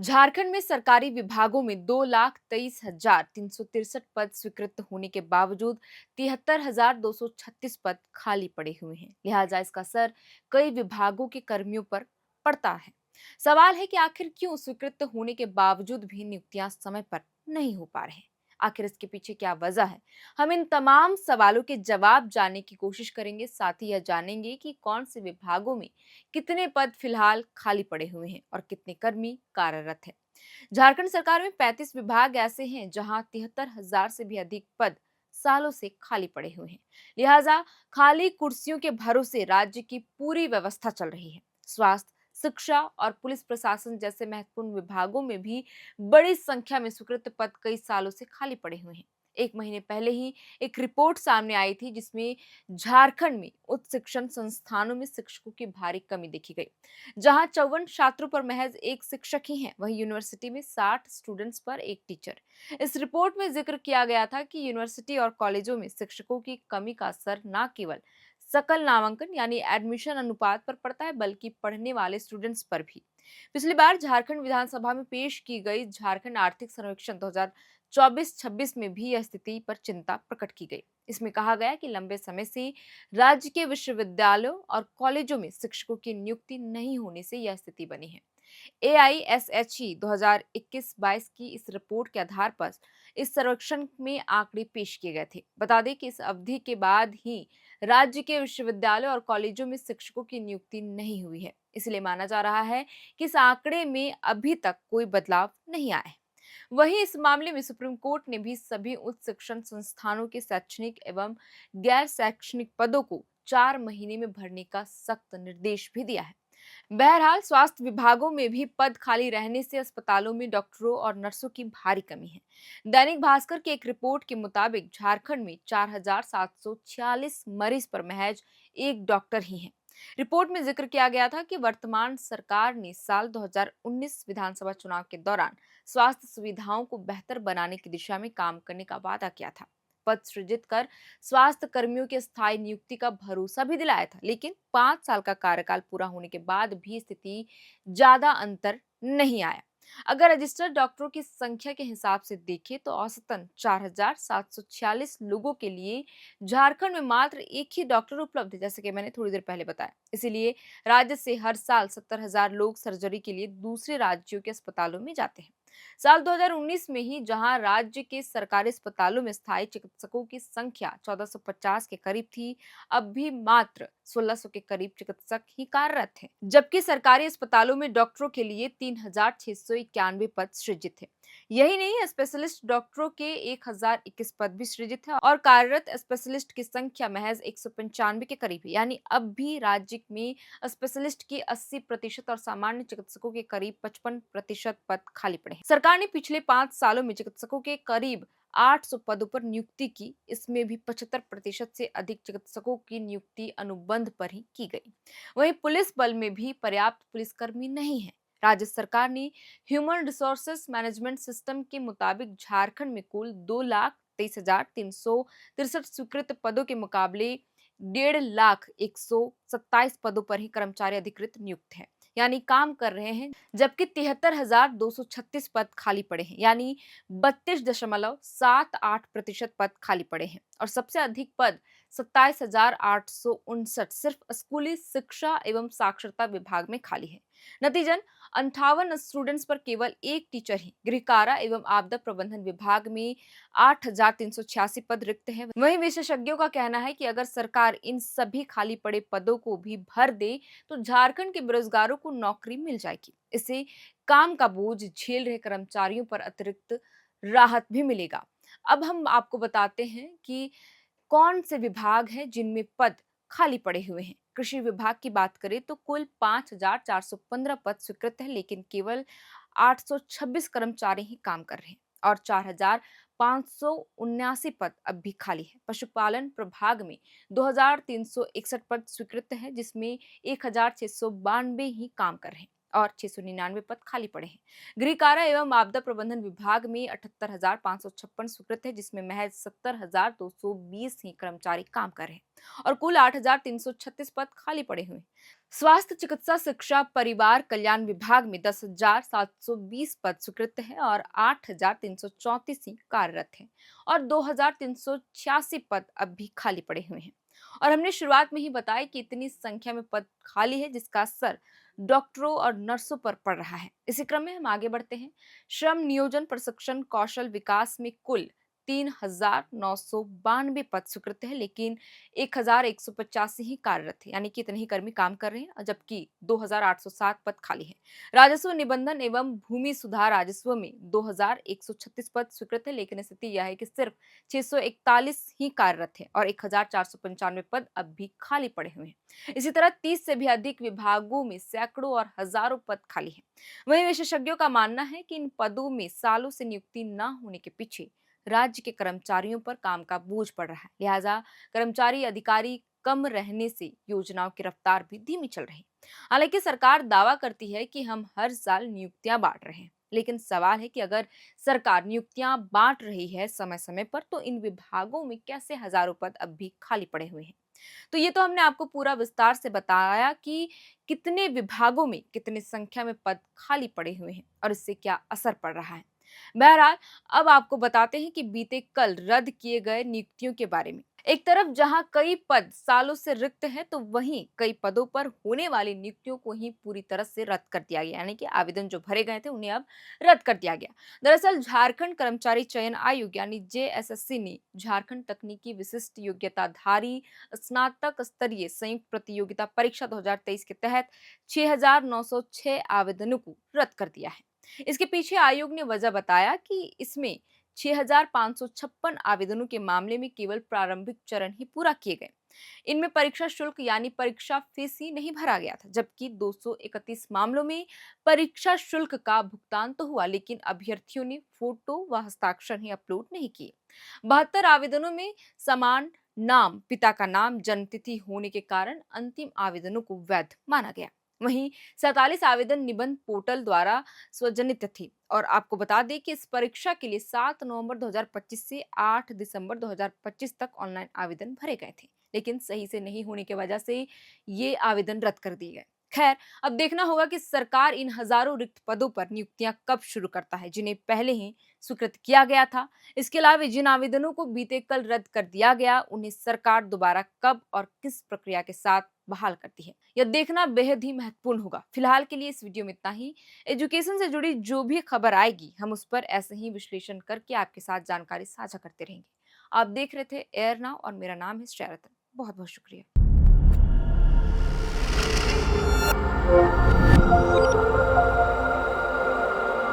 झारखंड में सरकारी विभागों में 2,23,363 पद स्वीकृत होने के बावजूद 73,236 पद खाली पड़े हुए हैं। लिहाजा इसका असर कई विभागों के कर्मियों पर पड़ता है। सवाल है कि आखिर क्यों स्वीकृत होने के बावजूद भी नियुक्तियां समय पर नहीं हो पा रहे हैं। आखिर इसके पीछे क्या वजह है? हम इन तमाम सवालों के जवाब जानने की कोशिश करेंगे। साथ ही यह जानेंगे कि कौन से विभागों में कितने पद फिलहाल खाली पड़े हुए हैं और कितने कर्मी कार्यरत हैं। झारखंड सरकार में 35 विभाग ऐसे हैं जहां 73,000 से भी अधिक पद सालों से खाली पड़े हुए हैं। लिहाजा खाली कुर्सियों के भरोसे राज्य की पूरी व्यवस्था चल रही है। स्वास्थ्य, शिक्षा और पुलिस प्रशासन जैसे महत्वपूर्ण विभागों में भी बड़ी संख्या में स्वीकृत पद कई सालों से खाली पड़े हुए हैं। एक महीने पहले ही एक रिपोर्ट सामने आई थी जिसमें झारखंड में उच्च शिक्षण संस्थानों में शिक्षकों की भारी कमी देखी गई। जहां 54 छात्रों पर महज एक शिक्षक ही हैं, वहीं यूनिवर्सिटी में 60 स्टूडेंट्स पर एक टीचर। इस रिपोर्ट में जिक्र किया गया था कि यूनिवर्सिटी और कॉलेजों में शिक्षकों की कमी का असर न केवल सकल नामांकन यानी एडमिशन अनुपात पर पड़ता है, बल्कि पढ़ने वाले स्टूडेंट्स पर भी। पिछली बार झारखंड विधानसभा में पेश की गई झारखंड आर्थिक सर्वेक्षण 2024-26 में भी यह स्थिति पर चिंता प्रकट की गई। इसमें कहा गया कि लंबे समय से राज्य के विश्वविद्यालयों और कॉलेजों में शिक्षकों की नियुक्ति नहीं होने से यह स्थिति बनी है। AISHE 2021-22 की इस रिपोर्ट के आधार पर इस सर्वेक्षण में आंकड़े पेश किए गए थे। बता दें कि इस अवधि के बाद ही राज्य के विश्वविद्यालयों और कॉलेजों में शिक्षकों की नियुक्ति नहीं हुई है। इसलिए माना जा रहा है कि इस आंकड़े में अभी तक कोई बदलाव नहीं आया है। वहीं इस मामले में सुप्रीम कोर्ट ने भी सभी उच्च शिक्षण संस्थानों के शैक्षणिक एवं गैर शैक्षणिक पदों को 4 महीने में भरने का सख्त निर्देश भी दिया है। बहरहाल स्वास्थ्य विभागों में भी पद खाली रहने से अस्पतालों में डॉक्टरों और नर्सों की भारी कमी है। दैनिक भास्कर की एक रिपोर्ट के मुताबिक झारखंड में 4,746 मरीज पर महज एक डॉक्टर ही हैं। रिपोर्ट में जिक्र किया गया था कि वर्तमान सरकार ने साल 2019 विधानसभा चुनाव के दौरान स्वास्थ्य सुविधाओं को बेहतर बनाने की दिशा में काम करने का वादा किया था। पद सृजित कर स्वास्थ्य कर्मियों की स्थायी नियुक्ति का भरोसा भी दिलाया था, लेकिन 5 साल का कार्यकाल पूरा होने के बाद भी स्थिति ज्यादा अंतर नहीं आया। अगर रजिस्टर्ड डॉक्टरों की संख्या के हिसाब से देखें तो औसतन 4,746 लोगों के लिए झारखंड में मात्र एक ही डॉक्टर उपलब्ध है, जैसे कि मैंने थोड़ी देर पहले बताया। इसीलिए राज्य से हर साल 70,000 लोग सर्जरी के लिए दूसरे राज्यों के अस्पतालों में जाते हैं। साल 2019 में ही जहां राज्य के सरकारी अस्पतालों में स्थायी चिकित्सकों की संख्या 1450 के करीब थी, अब भी मात्र 1600 के करीब चिकित्सक ही कार्यरत हैं, जबकि सरकारी अस्पतालों में डॉक्टरों के लिए 3,691 पद सृजित है। यही नहीं, स्पेशलिस्ट डॉक्टरों के 1,021 पद भी सृजित है और कार्यरत स्पेशलिस्ट की संख्या महज 195 के करीब है। यानी अब भी राज्य में स्पेशलिस्ट के 80% और सामान्य चिकित्सकों के करीब 55% पद खाली पड़े हैं। सरकार ने पिछले 5 सालों में चिकित्सकों के करीब 800 पदों पर नियुक्ति की। इसमें भी 75% से अधिक चिकित्सकों की नियुक्ति अनुबंध पर ही की गई। वहीं पुलिस बल में भी पर्याप्त पुलिसकर्मी नहीं है। राज्य सरकार ने ह्यूमन रिसोर्सेस मैनेजमेंट सिस्टम के मुताबिक झारखंड में कुल 2,23,363 स्वीकृत पदों के मुकाबले 1,01,127 पदों पर ही कर्मचारी अधिकृत नियुक्त हैं, यानी काम कर रहे हैं, जबकि 73,236 पद खाली पड़े हैं, यानी 32.78% पद खाली पड़े हैं। और सबसे अधिक पद 27,859 सिर्फ स्कूली शिक्षा एवं साक्षरता विभाग में खाली है। नतीजन 58 स्टूडेंट्स पर केवल एक टीचर ही। गृह कारा एवं आपदा प्रबंधन विभाग में 8,386 पद रिक्त हैं। वहीं विशेषज्ञों का कहना है कि अगर सरकार इन सभी खाली पड़े पदों को भी भर दे तो झारखंड के बेरोजगारों को नौकरी मिल जाएगी। इससे काम का बोझ झेल रहे कर्मचारियों पर अतिरिक्त राहत भी मिलेगा। अब हम आपको बताते हैं कि कौन से विभाग हैं जिनमें पद खाली पड़े हुए हैं। कृषि विभाग की बात करें तो कुल 5,415 पद स्वीकृत है, लेकिन केवल 826 कर्मचारी ही काम कर रहे हैं और 4,579 पद अब भी खाली है। पशुपालन प्रभाग में 2,361 पद स्वीकृत है, जिसमें 1,692 ही काम कर रहे हैं और 699 पद खाली पड़े हैं। गृह कारा एवं आपदा प्रबंधन विभाग में 78,556 स्वीकृत है, जिसमें महज 70,220 ही कर्मचारी काम कर रहे हैं और कुल 8,336 पद खाली पड़े हुए हैं। स्वास्थ्य, चिकित्सा, शिक्षा, परिवार कल्याण विभाग में 10,720 पद स्वीकृत है और 8,334 ही कार्यरत हैं और 2,386 पद अब भी खाली पड़े हुए हैं। और हमने शुरुआत में ही बताया कि इतनी संख्या में पद खाली है, जिसका असर डॉक्टरों और नर्सों पर पड़ रहा है। इसी क्रम में हम आगे बढ़ते हैं। श्रम नियोजन, प्रशिक्षण, कौशल विकास में कुल 3,992 पद स्वीकृत है, लेकिन 1,185 ही कार्यरत है, यानी कि इतने ही कर्मी काम कर रहे हैं, जबकि 2,807 पद खाली है। राजस्व निबंधन एवं भूमि सुधार राजस्व में 2,136 पद स्वीकृत है, लेकिन स्थिति यह है कि सिर्फ 641 ही कार्यरत है और 1,495 पद अब भी खाली पड़े हुए हैं। इसी तरह 30 से भी अधिक विभागों में सैकड़ों और हजारों पद खाली हैं। वहीं विशेषज्ञों का मानना है कि इन पदों में सालों से नियुक्ति न होने के पीछे राज्य के कर्मचारियों पर काम का बोझ पड़ रहा है। लिहाजा कर्मचारी अधिकारी कम रहने से योजनाओं की रफ्तार भी धीमी चल रही है। हालांकि सरकार दावा करती है कि हम हर साल नियुक्तियां बांट रहे हैं, लेकिन सवाल है कि अगर सरकार नियुक्तियां बांट रही है समय समय पर, तो इन विभागों में कैसे हजारों पद अब भी खाली पड़े हुए हैं। तो ये तो हमने आपको पूरा विस्तार से बताया कि कितने विभागों में कितनी संख्या में पद खाली पड़े हुए हैं और इससे क्या असर पड़ रहा है। बहरहाल, अब आपको बताते हैं कि बीते कल रद्द किए गए नियुक्तियों के बारे में। एक तरफ जहां कई पद सालों से रिक्त हैं, तो वहीं कई पदों पर होने वाली नियुक्तियों को ही पूरी तरह से रद्द कर दिया गया, यानी कि आवेदन जो भरे गए थे उन्हें अब रद्द कर दिया गया। दरअसल झारखंड कर्मचारी चयन आयोग यानी जेएसएससी ने झारखंड तकनीकी विशिष्ट योग्यताधारी स्नातक स्तरीय संयुक्त प्रतियोगिता परीक्षा 2023 के तहत 6,906 आवेदनों को रद्द कर दिया है। इसके पीछे आयोग ने वजह बताया कि इसमें 6,556 आवेदनों के मामले में केवल प्रारंभिक चरण ही पूरा किए गए। इनमें परीक्षा शुल्क यानी परीक्षा फीस ही नहीं भरा गया था, जबकि 231 मामलों में परीक्षा शुल्क का भुगतान तो हुआ, लेकिन अभ्यर्थियों ने फोटो व हस्ताक्षर ही अपलोड नहीं किए। 72 आवेदनों में समान नाम, पिता का नाम, जन्मतिथि होने के कारण अंतिम आवेदनों को वैध माना गया। वहीं 47 आवेदन निबंध पोर्टल द्वारा स्वजनित थे और आपको बता दें कि इस परीक्षा के लिए 7 नवंबर 2025 से 8 दिसंबर 2025 तक ऑनलाइन आवेदन भरे गए थे, लेकिन सही से नहीं होने की वजह से ये आवेदन रद्द कर दिए गए। खैर, अब देखना होगा कि सरकार इन हजारों रिक्त पदों पर नियुक्तियां कब शुरू करता है, जिन्हें पहले ही स्वीकृत किया गया था। इसके अलावा जिन आवेदनों को बीते कल रद्द कर दिया गया, उन्हें सरकार दोबारा कब और किस प्रक्रिया के साथ बहाल करती है, यह देखना बेहद ही महत्वपूर्ण होगा। फिलहाल के लिए इस वीडियो में इतना ही। एजुकेशन से जुड़ी जो भी खबर आएगी, हम उस पर ऐसे ही विश्लेषण करके आपके साथ जानकारी साझा करते रहेंगे। आप देख रहे थे एयर नाउ और मेरा नाम है श्रेया रतन। बहुत बहुत शुक्रिया।